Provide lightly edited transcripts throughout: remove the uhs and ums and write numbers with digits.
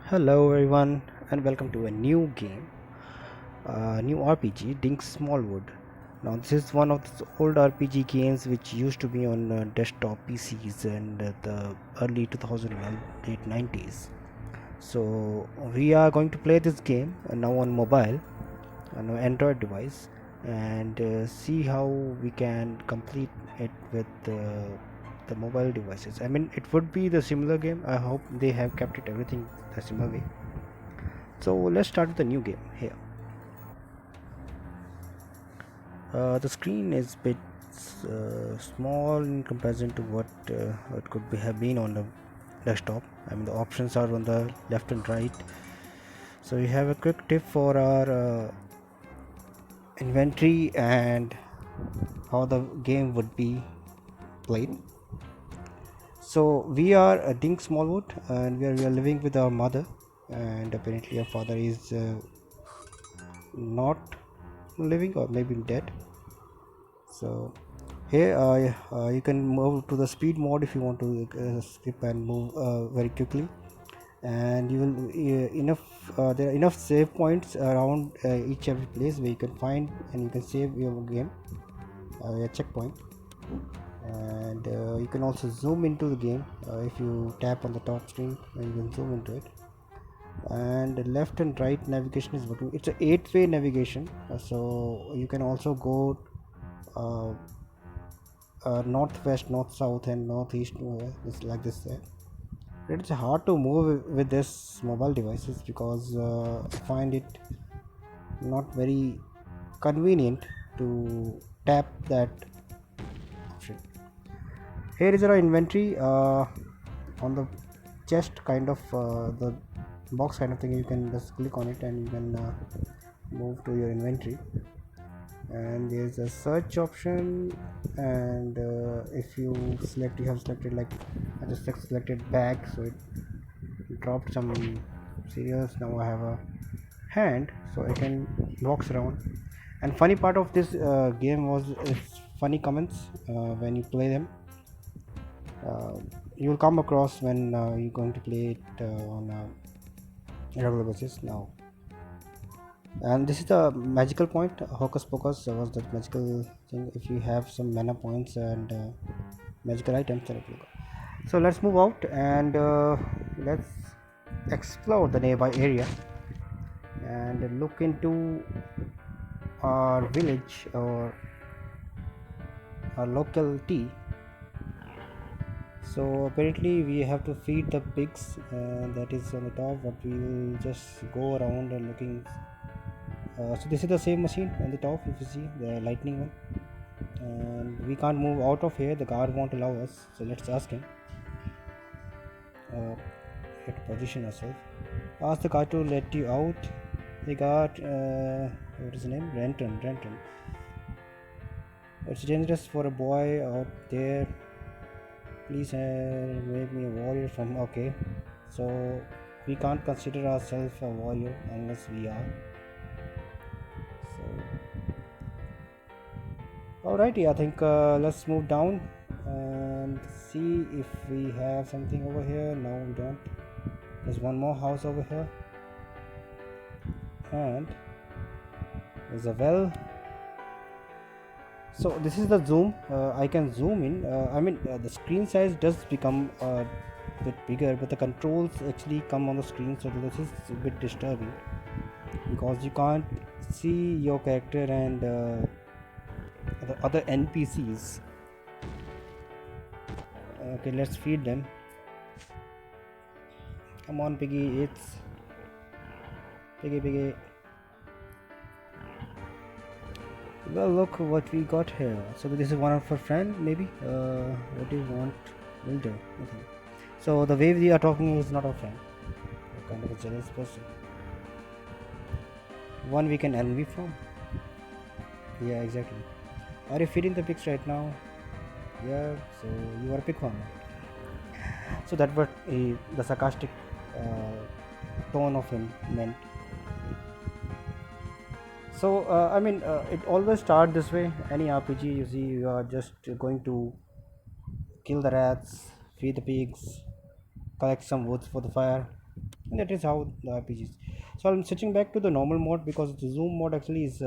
Hello everyone and welcome to a new game, new RPG, Dink Smallwood. Now this is one of those old RPG games which used to be on desktop PCs and the early 2000 and late 90s. So we are going to play this game now on mobile, on an Android device, and see how we can complete it with the mobile devices. I mean, it would be the similar game. I hope they have kept it everything the similar way. So let's start with the new game here. The screen is a bit small in comparison to what it could have been on the desktop. I mean, the options are on the left and right. So we have a quick tip for our inventory and how the game would be played. So we are Dink Smallwood, and we are living with our mother, and apparently our father is not living or maybe dead. So here you can move to the speed mode if you want to skip and move very quickly, and you will there are enough save points around each every place where you can find and you can save your game, your checkpoint. And you can also zoom into the game if you tap on the top screen, and you can zoom into it. And the left and right navigation is working. It's a 8-way navigation, so you can also go uh, northwest, north south, and northeast. It's like this there. It's hard to move with this mobile devices because I find it not very convenient to tap that option. Here is our inventory on the chest, kind of the box kind of thing. You can just click on it and you can move to your inventory. And there's a search option, and if you have selected, like I just selected bag, so it dropped some cereals. Now I have a hand, so I can walk around. And funny part of this game was its funny comments when you play them. uh, you will come across when you're going to play it on a regular basis now. And this is the magical point. Hocus pocus was the magical thing. If you have some mana points and magical items, then it will go. So let's move out and let's explore the nearby area and look into our village or our local tea. So apparently we have to feed the pigs, that is on the top, but we will just go around and looking. So this is the same machine on the top, if you see the lightning one, and we can't move out of here. The guard won't allow us, so let's ask him. uh, Let's position ourselves. Ask the guard to let you out. The guard, what is his name? Renton. It's dangerous for a boy out there. Please make me a warrior from. Okay, so we can't consider ourselves a warrior unless we are. So alrighty, I think let's move down and see if we have something over here. No, we don't. There's one more house over here, and there's a well. So this is the zoom. I can zoom in. The screen size does become a bit bigger, but the controls actually come on the screen, so this is a bit disturbing because you can't see your character and the other NPCs. Okay, let's feed them. Come on, piggy, it's piggy. Well, look what we got here. So this is one of our friend, maybe. What do you want? Will do. Okay. So the way we are talking is not our friend. We're kind of a jealous person. One we can envy from. Yeah, exactly. Are you feeding the pigs right now? Yeah. So you are a pig farmer. So that what the sarcastic tone of him meant. So it always start this way. Any RPG you see, you are just going to kill the rats, feed the pigs, collect some woods for the fire, And that is how the RPGs. So I'm switching back to the normal mode because the zoom mode actually is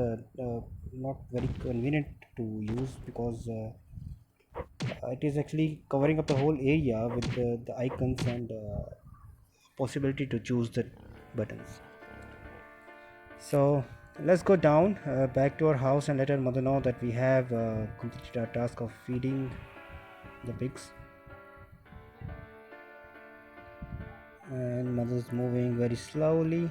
not very convenient to use because it is actually covering up the whole area with the icons and possibility to choose the buttons. So let's go down back to our house and let our mother know that we have completed our task of feeding the pigs. And mother is moving very slowly.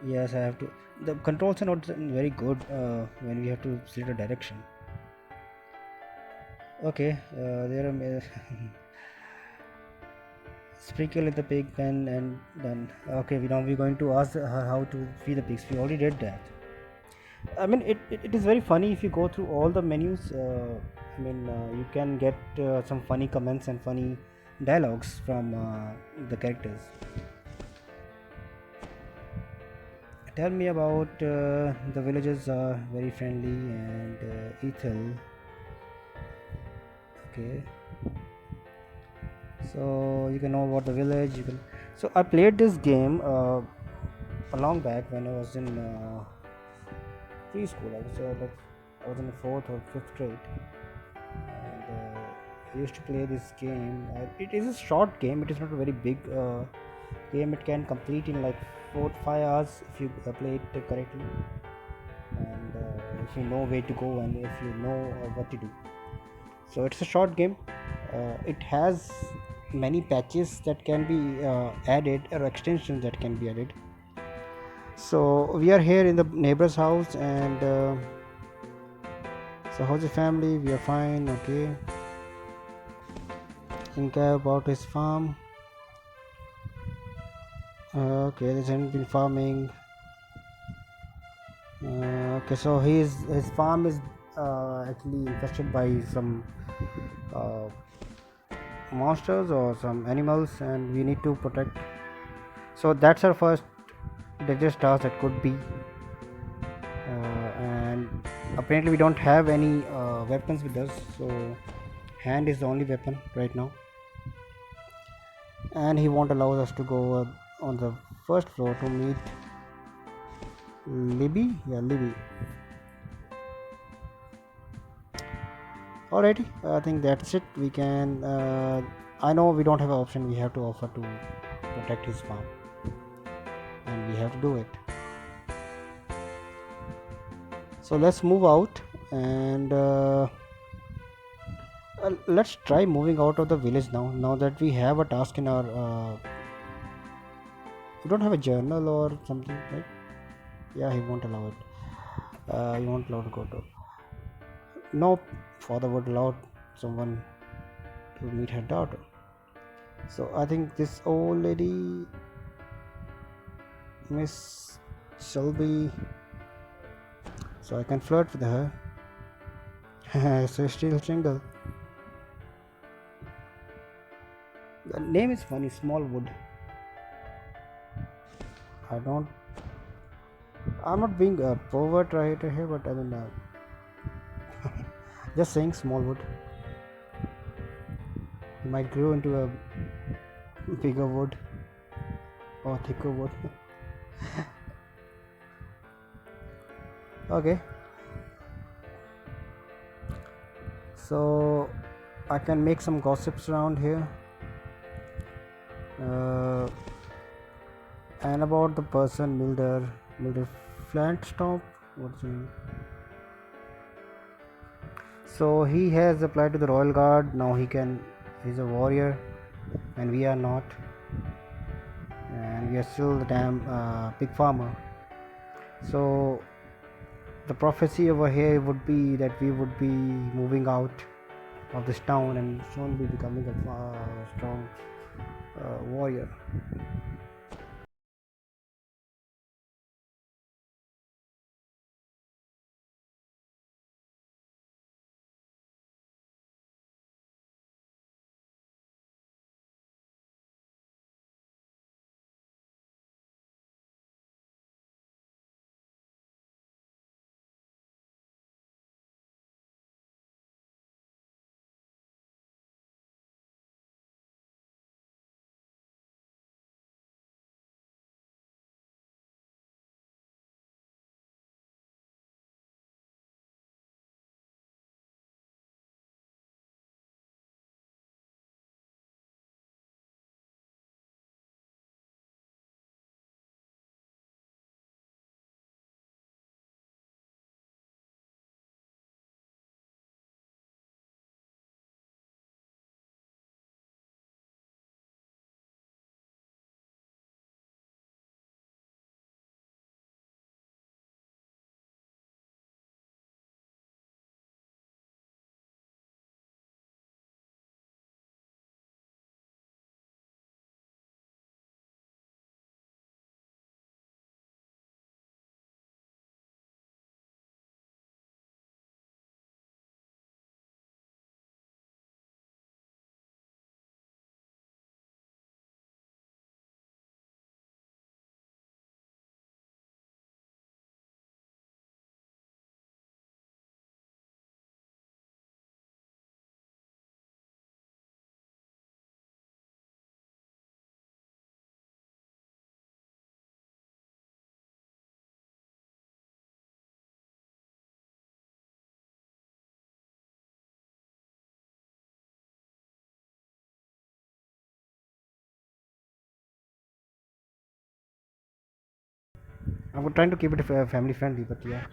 Yes, I have to. The controls are not very good when we have to select a direction. Okay, there are sprinkle in the pig pen and done. Okay, we now we're going to ask her how to feed the pigs. We already did that. I mean, it is very funny if you go through all the menus. You can get some funny comments and funny dialogues from the characters. Tell me about the villagers are very friendly and Ethel. Okay, so you can know about the village. You can. So I played this game a long back when I was in preschool. I was in the fourth or fifth grade, and I used to play this game. It is a short game. It is not a very big game. It can complete in like 4 to 5 hours if you play it correctly, and if you know where to go and if you know what to do. So it's a short game. It has many patches that can be added or extensions that can be added. So we are here in the neighbor's house and so how's the family? We are fine. Okay. Inquire about his farm. Okay, this hasn't been farming. Okay, so his farm is actually infested by some uh, monsters or some animals, and we need to protect. So that's our first dangerous task that could be. And apparently we don't have any weapons with us, so hand is the only weapon right now. And he won't allow us to go on the first floor to meet Libby. Yeah, Libby. Alrighty, I think that's it. We can. I know we don't have an option. We have to offer to protect his farm, and we have to do it. So let's move out and let's try moving out of the village now. Now that we have a task in our, we don't have a journal or something, right? Yeah, he won't allow it. He won't allow to go to. Nope, father would allow someone to meet her daughter. So I think this old lady, Miss Shelby, so I can flirt with her. So still single. The name is funny, Smallwood. I don't. I'm not being a pervert right here, but I mean, just saying Smallwood. He might grow into a bigger wood or thicker wood. Okay. So I can make some gossips around here. And about the person Milder Flantstop. What's his name? So he has applied to the Royal Guard. Now he's a warrior, and we are not, and we are still the damn pig farmer. So the prophecy over here would be that we would be moving out of this town and soon be becoming a strong warrior. I'm trying to keep it family friendly, but yeah.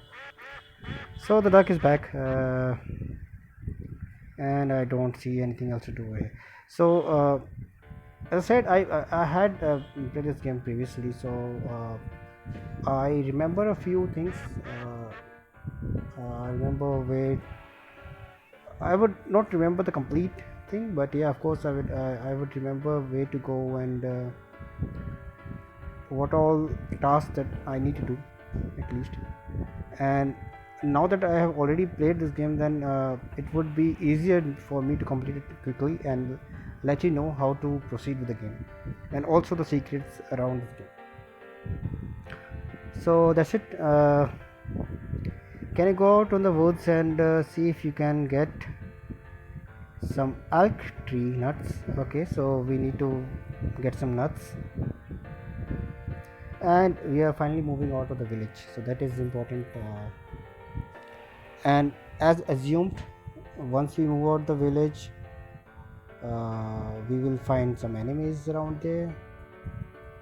So the duck is back, and I don't see anything else to do here. So as I said, I had played this game previously, so I remember a few things. I remember where I would not remember the complete thing, but yeah, of course I would remember where to go and what all tasks that I need to do at least. And now that I have already played this game, then it would be easier for me to complete it quickly and let you know how to proceed with the game and also the secrets around this game. So that's it. Can you go out on the woods and see if you can get some elk tree nuts? Okay, so we need to get some nuts, and we are finally moving out of the village, so that is important. And as assumed, once we move out the village, we will find some enemies around there,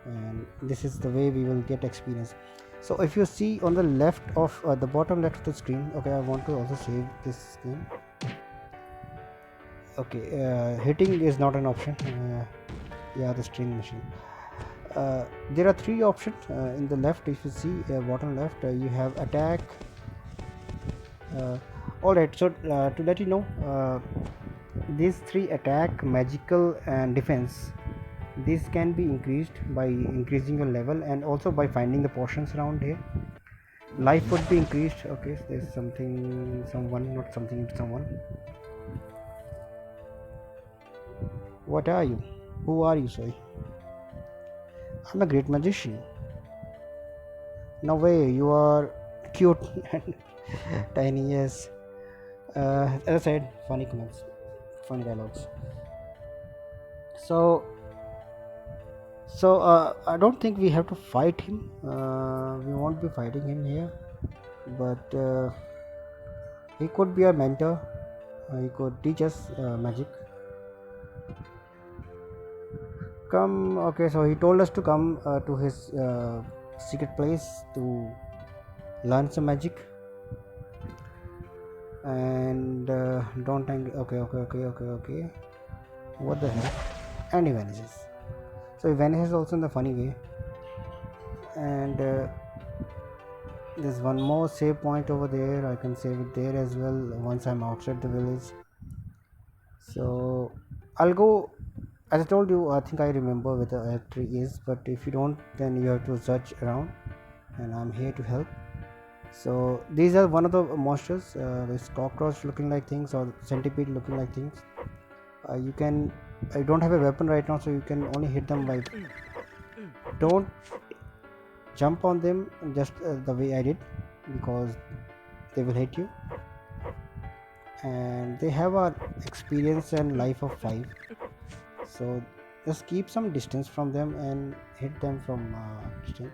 and this is the way we will get experience. So if you see on the left of the bottom left of the screen, okay, I want to also save this game. Okay, hitting is not an option. Yeah, the string machine. There are three options in the left. If you see bottom left, you have attack. Alright, so to let you know, these three: attack, magical, and defense. This can be increased by increasing your level and also by finding the portions around here. Life would be increased. Okay, so there's something, someone, not something, someone. What are you? Who are you? Sorry. I'm a great magician. No way, you are cute and tiny. Yes. As I said, funny comments, funny dialogues. So I don't think we have to fight him. We won't be fighting him here, but he could be a mentor. He could teach us magic. Come, okay. So he told us to come to his secret place to learn some magic. And don't hang. Okay. What the hell? And he vanishes. So he vanishes also in the funny way. And there's one more save point over there. I can save it there as well once I'm outside the village. So I'll go. As I told you, I think I remember where the elk tree is, but if you don't, then you have to search around, and I'm here to help. So these are one of the monsters, this cockroach looking like things or centipede looking like things. You can. I don't have a weapon right now, so you can only hit them by. Don't jump on them just the way I did, because they will hit you. And they have our experience and life of 5. So just keep some distance from them and hit them from distance.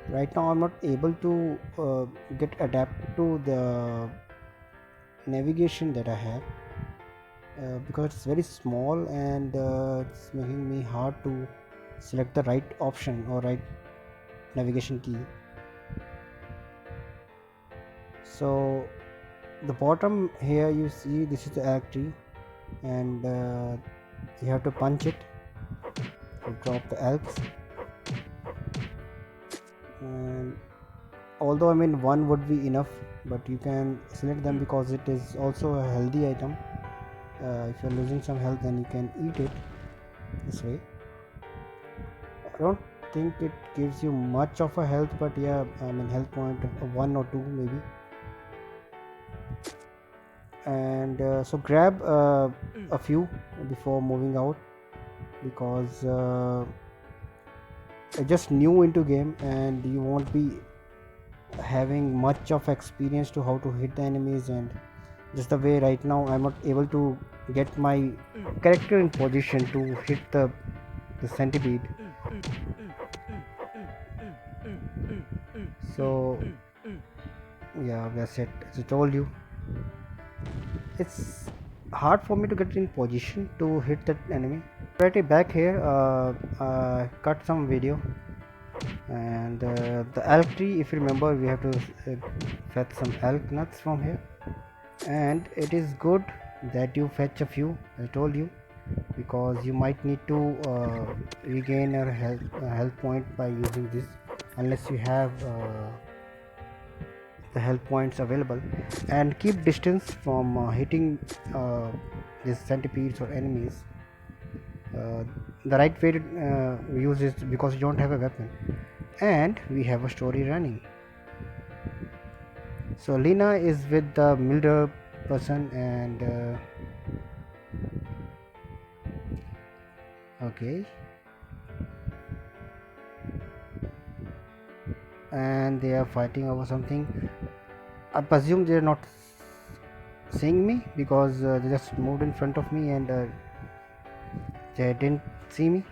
Right now I'm not able to get adapted to the navigation that I have because it's very small and it's making me hard to select the right option or right navigation key. So the bottom here you see this is the elk tree, and you have to punch it to drop the elks. And although I mean one would be enough, but you can select them because it is also a healthy item. If you're losing some health, then you can eat it this way. I don't think it gives you much of a health, but yeah, I mean health point 1 or 2 maybe. And so grab a few before moving out, because just new into game and you won't be having much of experience to how to hit the enemies. And just the way right now I'm not able to get my character in position to hit the centipede. So yeah, that's it. As I told you, it's hard for me to get in position to hit that enemy. Right back here, cut some video And the elk tree, if you remember, we have to fetch some elk nuts from here. And it is good that you fetch a few, I told you, because you might need to regain your health point by using this, unless you have the health points available. And keep distance from hitting these centipedes or enemies. The right way to use this, because you don't have a weapon. And we have a story running. So Lena is with the Milder person, and okay, and they are fighting over something. I presume they are not seeing me, because they just moved in front of me, and they didn't see me.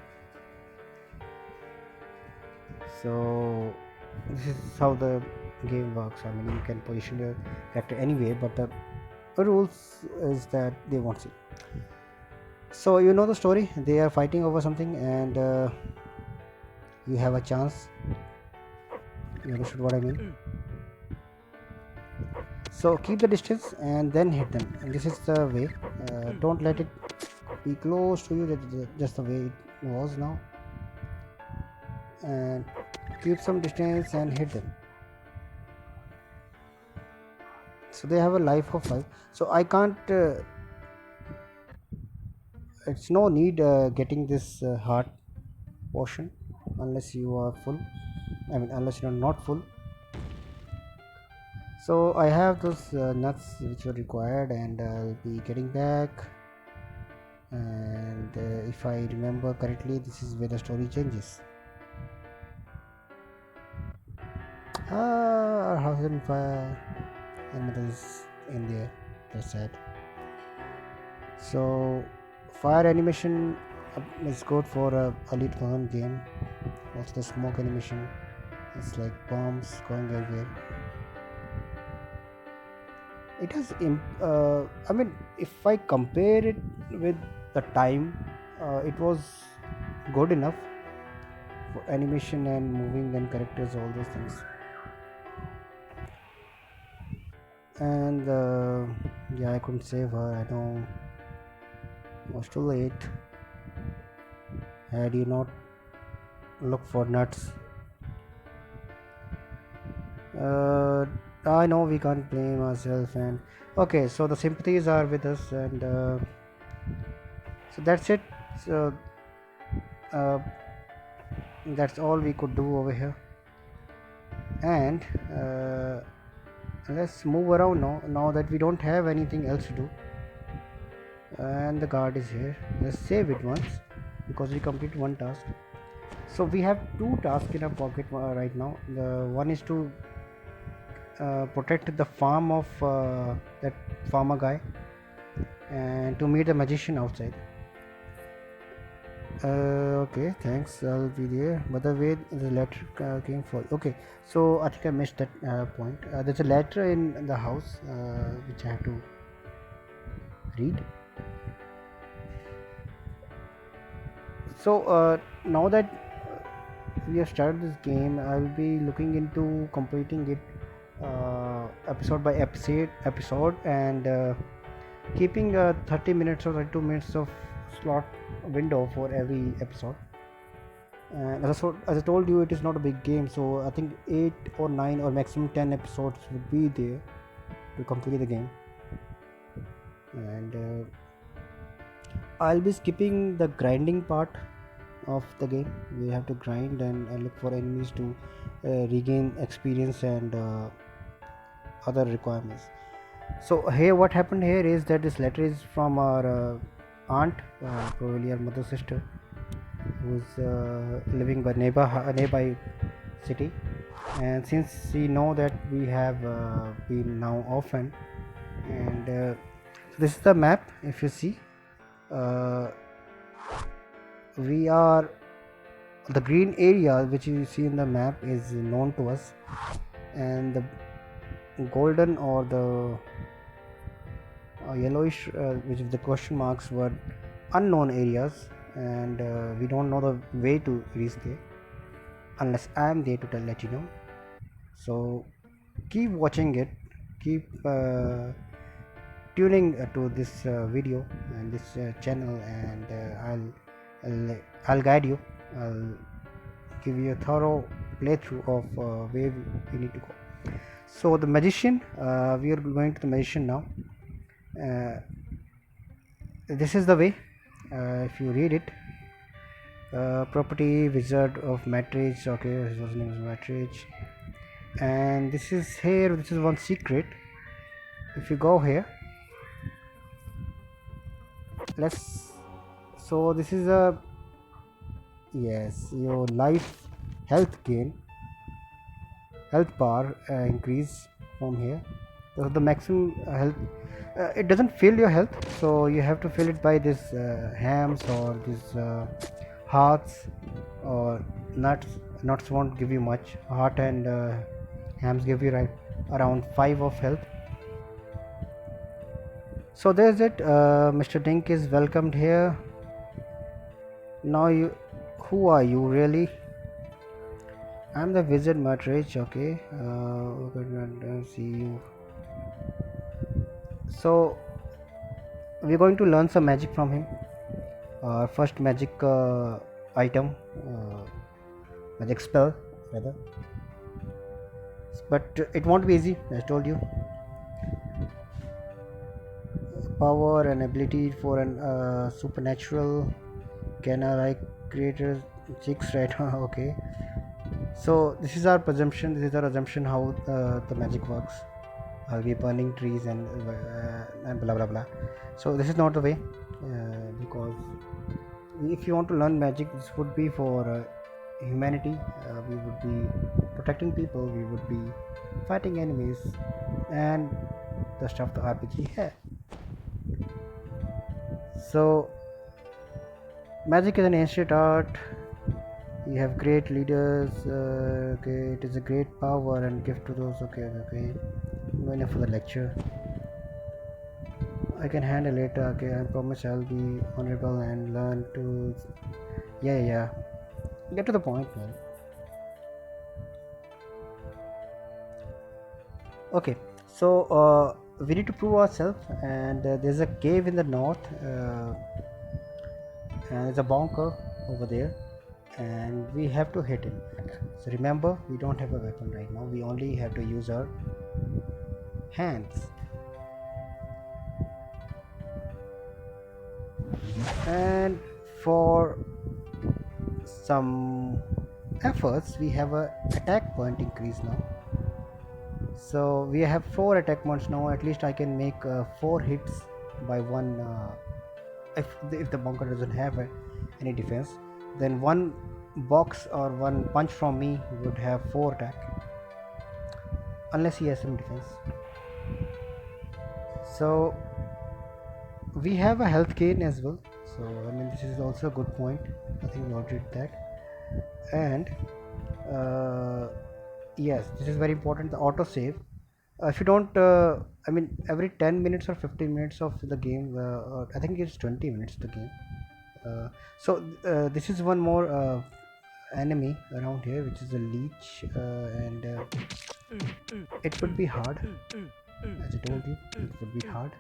So this is how the game works. I mean, you can position your character anyway, but the rules is that they won't see. So you know the story. They are fighting over something, and you have a chance. You understood what I mean? So keep the distance and then hit them. And this is the way. Don't let it be close to you. That's just the way it was now. And keep some distance and hit them. So they have a life of 5. So I can't. It's no need getting this heart potion unless you are full. I mean, unless you are not full. So I have those nuts which were required, and I'll be getting back. And if I remember correctly, this is where the story changes. Our house is on fire, and mother is in there. That's sad. So fire animation is good for a Elite 1 game. Also the smoke animation, it's like bombs going everywhere. It has I mean, if I compare it with the time, it was good enough for animation and moving and characters, all those things. And yeah, I couldn't save her. I know it was too late. Had you not looked for nuts, I know we can't blame ourselves. And okay, so the sympathies are with us, and so that's it. So uh, that's all we could do over here. And let's move around now that we don't have anything else to do. And the guard is here. Let's save it once, because we completed one task. So we have 2 tasks in our pocket right now. The one is to protect the farm of that farmer guy, and to meet the magician outside. Okay, thanks, I'll be there. By the way, the letter came for you. Okay, so I think I missed that point. There's a letter in the house which I have to read. So now that we have started this game, I'll be looking into completing it episode by episode, and keeping 30 minutes or 32 minutes of slot window for every episode. And as I told you, it is not a big game, so I think 8 or 9 or maximum 10 episodes would be there to complete the game. And I'll be skipping the grinding part of the game. We have to grind and look for enemies to regain experience and other requirements. So here, what happened here is that this letter is from our aunt, probably our mother's sister, who's living by nearby city. And since we know that we have been now orphaned, and this is the map. If you see, we are the green area which you see in the map is known to us, and the golden or the yellowish, which is the question marks, were unknown areas, and we don't know the way to reach there. unless I am there to let you know. So keep watching it, keep tuning to this video and this channel, and I'll guide you. I'll give you a thorough playthrough of where we need to go. So the magician, we are going to the magician now. uh, this is the way. If you read it, property wizard of matrix, okay, his name is matrix, and this is here, this is one secret. If you go here, let's, so this is a, yes, your life health gain, health bar increase from here. So the maximum health, it doesn't fill your health, so you have to fill it by this hams or this hearts or nuts. Nuts won't give you much. Heart and hams give you right around 5 of health. So there's it. Mr. Dink is welcomed here. Now you, who are you really? I'm the wizard Matrix, okay. See you. So we're going to learn some magic from him. First magic item, magic spell rather, but it won't be easy, as I told you. Power and ability for an supernatural. Can I like creators 6, right? Okay, so this is our presumption, this is our assumption how the magic works. I'll be burning trees and blah blah blah. So this is not the way, because if you want to learn magic, this would be for humanity. We would be protecting people, we would be fighting enemies, and the stuff the RPG has. So magic is an ancient art. You have great leaders. Okay, it is a great power and gift to those. Okay. No enough for the lecture. I can handle it. Okay, I promise I'll be honorable and learn to. Yeah. Get to the point, man. Okay, so we need to prove ourselves, and there's a cave in the north, and there's a Bonca over there, and we have to hit him. So remember, we don't have a weapon right now, we only have to use our hands. And for some efforts, we have a attack point increase now. So we have 4 attack points now. At least I can make 4 hits by one. If the bunker doesn't have any defense, then one box or one punch from me would have 4 attack, unless he has some defense. So we have a health gain as well. So I mean, this is also a good point. I think we already did that. And yes, this is very important, the auto save. If you don't, I mean, every 10 minutes or 15 minutes of the game, I think it's 20 minutes the game. So this is one more enemy around here, which is a leech, and it would be hard, as I told you, it would be hard.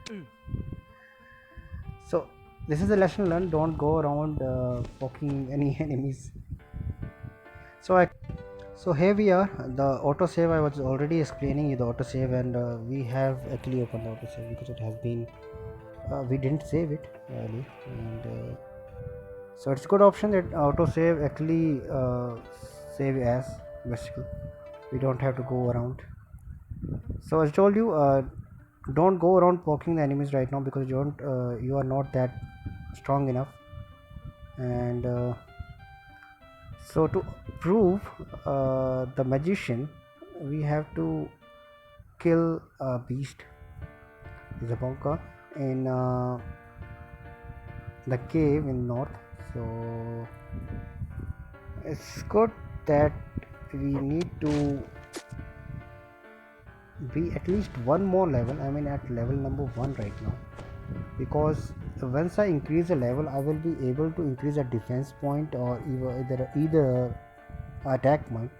So this is a lesson learned, don't go around poking any enemies. So here we are, the autosave. I was already explaining you the autosave, and we have actually opened the autosave because it has been, we didn't save it earlier, and so it's a good option that autosave actually save as, basically we don't have to go around. So as I told you, don't go around poking the enemies right now, because you are not that strong enough. And so to prove the magician, we have to kill a beast, is a Bonca, in the cave in north. So it's good that we need to be at least one more level. I mean, at level number 1 right now, because once I increase the level, I will be able to increase a defense point, or either attack point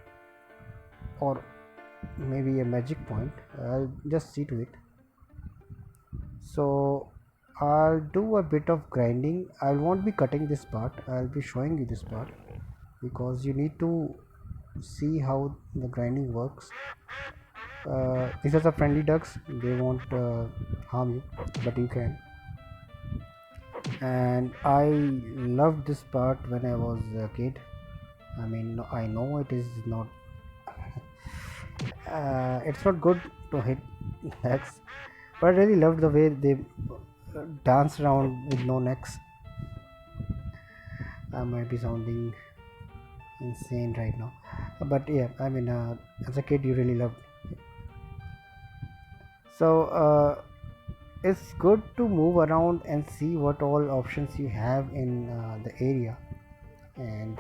or maybe a magic point. I'll just see to it. So I'll do a bit of grinding. I won't be cutting this part, I'll be showing you this part because you need to see how the grinding works. These are the friendly ducks, they won't harm you, but you can. And I loved this part when I was a kid. I mean, I know it is not it's not good to hit necks, but I really loved the way they dance around with no necks. I might be sounding insane right now, but yeah, I mean, as a kid, you really loved. So it's good to move around and see what all options you have in the area, and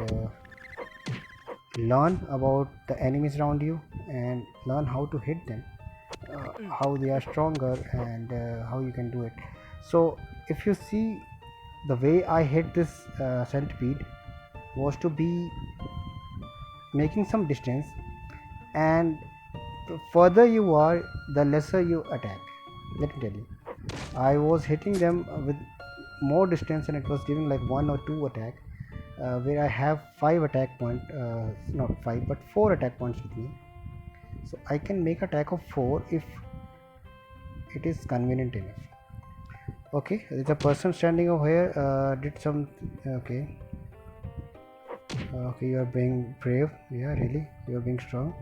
learn about the enemies around you and learn how to hit them, how they are stronger, and how you can do it. So if you see, the way I hit this centipede was to be making some distance, and the further you are, the lesser you attack. Let me tell you, I was hitting them with more distance, and it was giving like one or two attack, where I have five attack point, not five but four attack points with me. So I can make attack of four if it is convenient enough. Okay, there's a person standing over here. Did some okay. Okay, you are being brave. Yeah, really, you are being strong.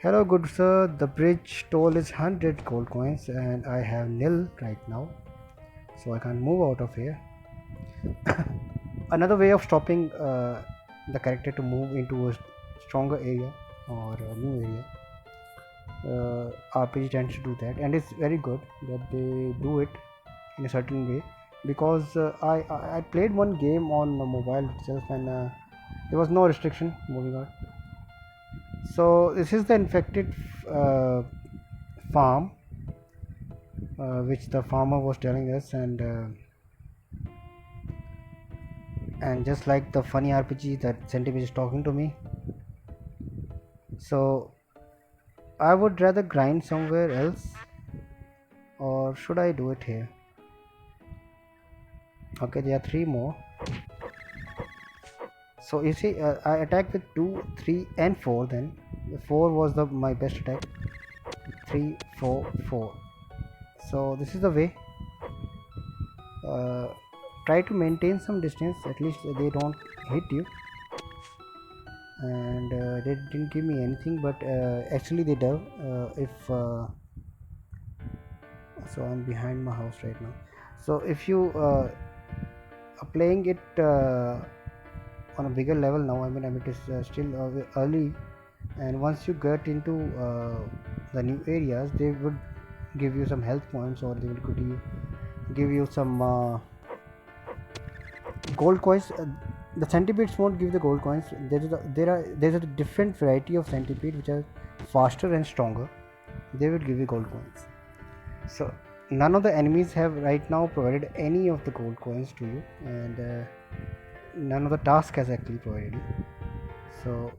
Hello, good sir. The bridge toll is 100 gold coins, and I have nil right now, so I can't move out of here. Another way of stopping the character to move into a stronger area or a new area, RPG tends to do that, and it's very good that they do it in a certain way, because I played one game on the mobile itself, and there was no restriction moving on. So this is the infected uh, farm, which the farmer was telling us, and just like the funny RPG that Centipede is talking to me. So I would rather grind somewhere else, or should I do it here? Okay, there are three more. So you see, I attacked with 2, 3 and 4. Then 4 was the my best attack. 3, 4, 4. So this is the way. Try to maintain some distance, at least they don't hit you. And they didn't give me anything, but actually they do. If so, I'm behind my house right now. So if you are playing it on a bigger level now, I mean it is still early, and once you get into the new areas, they would give you some health points, or they would give you some gold coins. The centipedes won't give the gold coins. There's a different variety of centipede which are faster and stronger. They will give you gold coins. So none of the enemies have right now provided any of the gold coins to you, and none of the task has actually provided you. So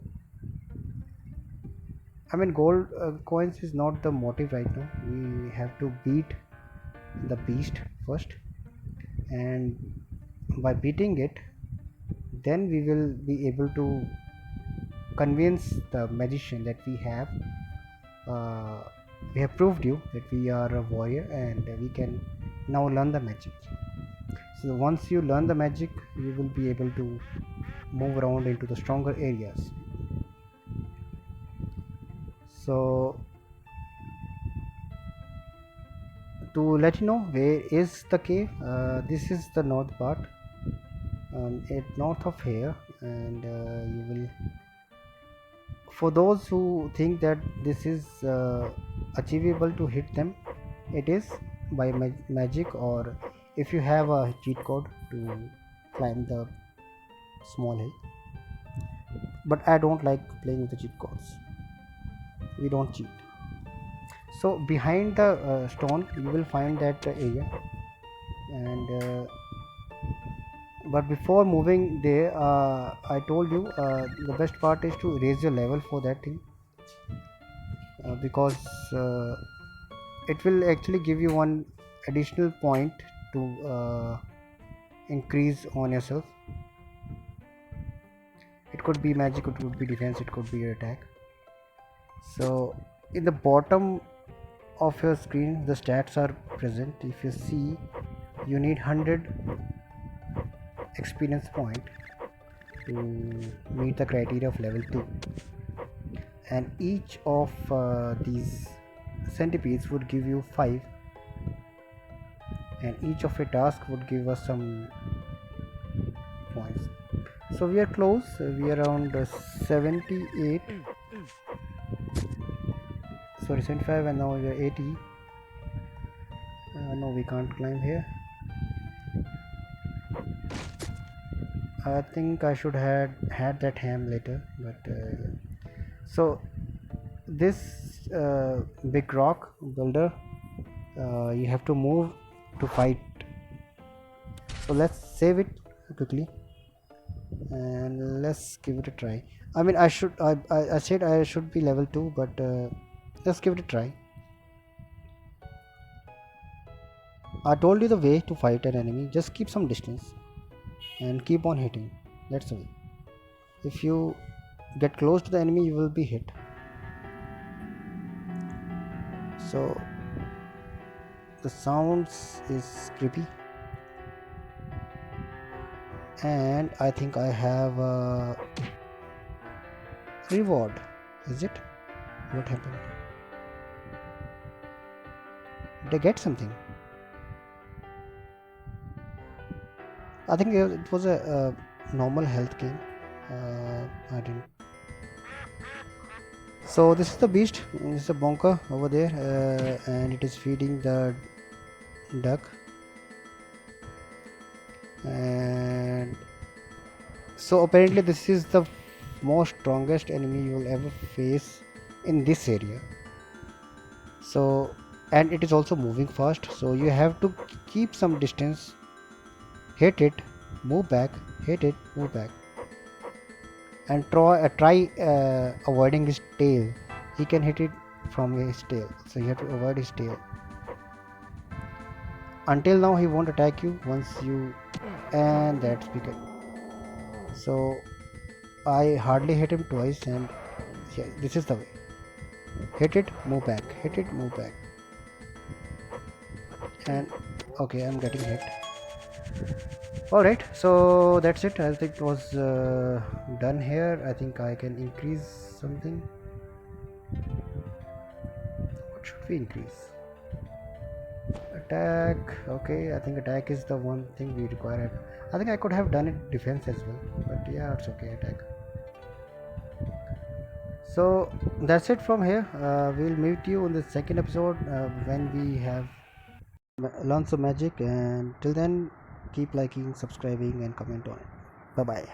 I mean, gold coins is not the motive right now. We have to beat the beast first, and by beating it, then we will be able to convince the magician that uh, we have proved you that we are a warrior, and we can now learn the magic. So once you learn the magic, you will be able to move around into the stronger areas. So to let you know where is the cave, this is the north part, north of here, and you will, for those who think that this is achievable to hit them, it is by magic, or if you have a cheat code to climb the small hill. But I don't like playing with the cheat codes. We don't cheat. So behind the stone you will find that area, and But before moving there, I told you the best part is to raise your level for that thing, because it will actually give you one additional point to increase on yourself. It could be magic, it could be defense, it could be your attack. So in the bottom of your screen the stats are present. If you see, you need 100 experience point to meet the criteria of level 2, and each of these centipedes would give you 5, and each of a task would give us some points. So we are close, we are around 78, sorry 75, and now we are 80. No, we can't climb here. I think I should have had that ham later, but yeah. So this big rock builder, you have to move to fight. So let's save it quickly and let's give it a try. I mean, I said I should be level 2, but let's give it a try. I told you the way to fight an enemy. Just keep some distance and keep on hitting. That's the way. If you get close to the enemy, you will be hit. So the sounds is creepy, and I think I have a reward. Is it? What happened? Did I get something? I think it was a normal health game. I didn't. So this is the beast. This is a Bonca over there, and it is feeding the duck. And so apparently this is the most strongest enemy you will ever face in this area. So, and it is also moving fast. So you have to keep some distance. Hit it, move back, hit it, move back, and try avoiding his tail. He can hit it from his tail, so you have to avoid his tail. Until now he won't attack you once you, and that's because, so I hardly hit him twice, and yeah, this is the way. Hit it, move back, hit it, move back, and okay, I'm getting hit. Alright, so that's it. I think it was done here. I think I can increase something. What should we increase? Attack. Okay, I think attack is the one thing we require. I think I could have done it defense as well, but yeah, it's okay. Attack. So that's it from here. We'll meet you in the second episode when we have learned some magic, and till then keep liking, subscribing, and comment on it. Bye bye.